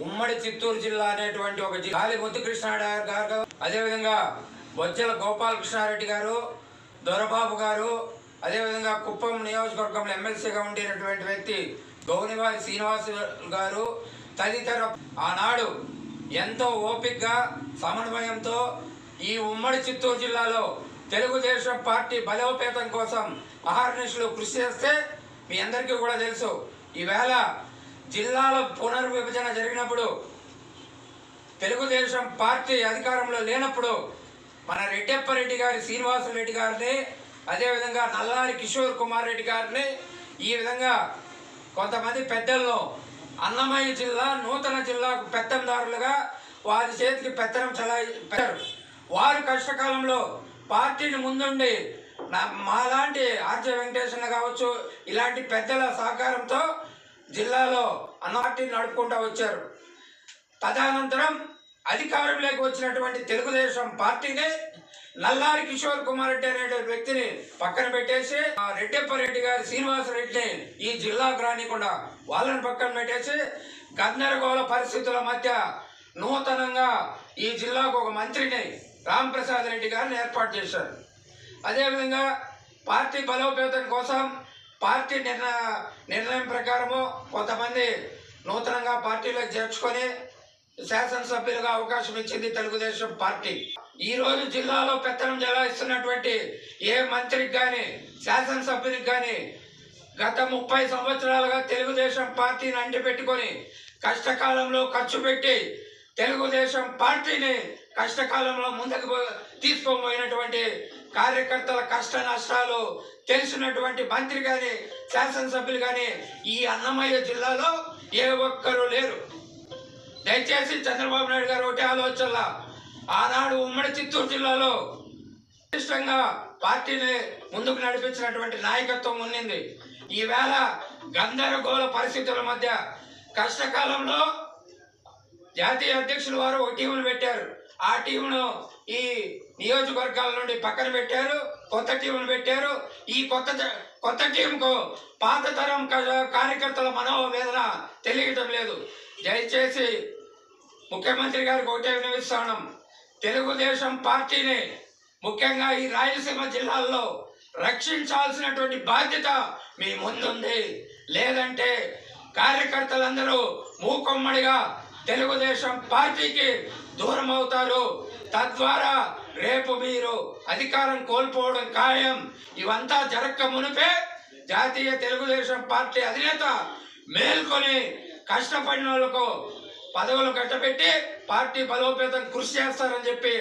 ఉమ్మడి చిత్తూరు జిల్లా అనేటువంటి ఒక జిల్లా గాలి ముద్దుకృష్ణారెడ్డి గారు, అదేవిధంగా బొజ్జల గోపాలకృష్ణారెడ్డి గారు, దొరబాబు గారు, అదేవిధంగా కుప్పం నియోజకవర్గంలో ఎమ్మెల్సీగా ఉండినటువంటి వ్యక్తి గౌనివారి శ్రీనివాస్ గారు తదితర ఆనాడు ఎంతో ఓపికగా సమన్వయంతో ఈ ఉమ్మడి చిత్తూరు జిల్లాలో తెలుగుదేశం పార్టీ బలోపేతం కోసం అహర్నిశలు కృషి చేస్తే మీ అందరికీ కూడా తెలుసు. ఈవేళ జిల్లాల పునర్విభజన జరిగినప్పుడు తెలుగుదేశం పార్టీ అధికారంలో లేనప్పుడు మన రెడ్డెప్పరెడ్డి గారి శ్రీనివాసరెడ్డి గారిని, అదేవిధంగా నల్లారి కిషోర్ కుమార్ రెడ్డి గారిని, ఈ విధంగా కొంతమంది పెద్దలను అన్నమయ్య జిల్లా నూతన జిల్లాకు పెత్తందారులుగా వారి చేతికి పెత్తనం పెట్టారు. వారు కష్టకాలంలో పార్టీని ముందుండి మాలాంటి ఆర్జే వెంకటేశ్వర కావచ్చు, ఇలాంటి పెద్దల సహకారంతో జిల్లాలో పార్టీని నడుపుకుంటూ వచ్చారు. తదనంతరం అధికారంలోకి వచ్చినటువంటి తెలుగుదేశం పార్టీని నల్లారి కిషోర్ కుమార్ రెడ్డి అనే వ్యక్తిని పక్కన పెట్టేసి రెడ్డెప్పరెడ్డి గారి శ్రీనివాసరెడ్డిని ఈ జిల్లాకు రానికుండా వాళ్ళని పక్కన పెట్టేసి గందరగోళ పరిస్థితుల మధ్య నూతనంగా ఈ జిల్లాకు ఒక మంత్రిని రాంప్రసాద్ రెడ్డి గారిని ఏర్పాటు చేశారు. అదేవిధంగా పార్టీ బలోపేతం కోసం పార్టీ నిర్ణయం ప్రకారము కొంతమంది నూతనంగా పార్టీలోకి చేర్చుకొని శాసనసభ్యులుగా అవకాశం ఇచ్చింది తెలుగుదేశం పార్టీ. ఈ రోజు జిల్లాలో పెత్తనం చెలాయిస్తున్నటువంటి ఏ మంత్రికి కానీ శాసనసభ్యునికి కానీ గత 30 సంవత్సరాలుగా తెలుగుదేశం పార్టీని అంటిపెట్టుకొని కష్టకాలంలో ఖర్చు పెట్టి తెలుగుదేశం పార్టీని కష్టకాలంలో ముందుకు తీసుకుపోయినటువంటి కార్యకర్తల కష్ట నష్టాలు తెలిసినటువంటి మంత్రి కానీ శాసనసభ్యులు కానీ ఈ అన్నమయ్య జిల్లాలో ఏ ఒక్కరూ లేరు. దయచేసి చంద్రబాబు నాయుడు గారు ఒకటే ఆలోచనలా ఆనాడు ఉమ్మడి చిత్తూరు జిల్లాలో ఇష్టంగా పార్టీని ముందుకు నడిపించినటువంటి నాయకత్వం ఉన్నింది. ఈవేళ గందరగోళ పరిస్థితుల మధ్య కష్టకాలంలో జాతీయ అధ్యక్షులు వారు ఒక టీమును పెట్టారు. ఆ టీమును ఈ నియోజకవర్గాల నుండి పక్కన పెట్టారు, కొత్త టీమును పెట్టారు. ఈ కొత్త టీంకు పాత తరం కార్యకర్తల మనోవేదన తెలియటం లేదు. దయచేసి ముఖ్యమంత్రి గారికి ఒకటే విన్నవిస్తాను, తెలుగుదేశం పార్టీని ముఖ్యంగా ఈ రాయలసీమ జిల్లాల్లో రక్షించాల్సినటువంటి బాధ్యత మీ ముందుంది. లేదంటే కార్యకర్తలందరూ మూకొమ్మడిగా తెలుగుదేశం పార్టీకి దూరం అవుతారు. తద్వారా రేపు మీరు అధికారం కోల్పోవడం ఖాయం. ఇవంతా జరగక మునిపే జాతీయ తెలుగుదేశం పార్టీ అధినేత మేల్కొని కష్టపడిన వాళ్ళకు పదవులు కట్టబెట్టి పార్టీ బలోపేతం కృషి చేస్తారని చెప్పి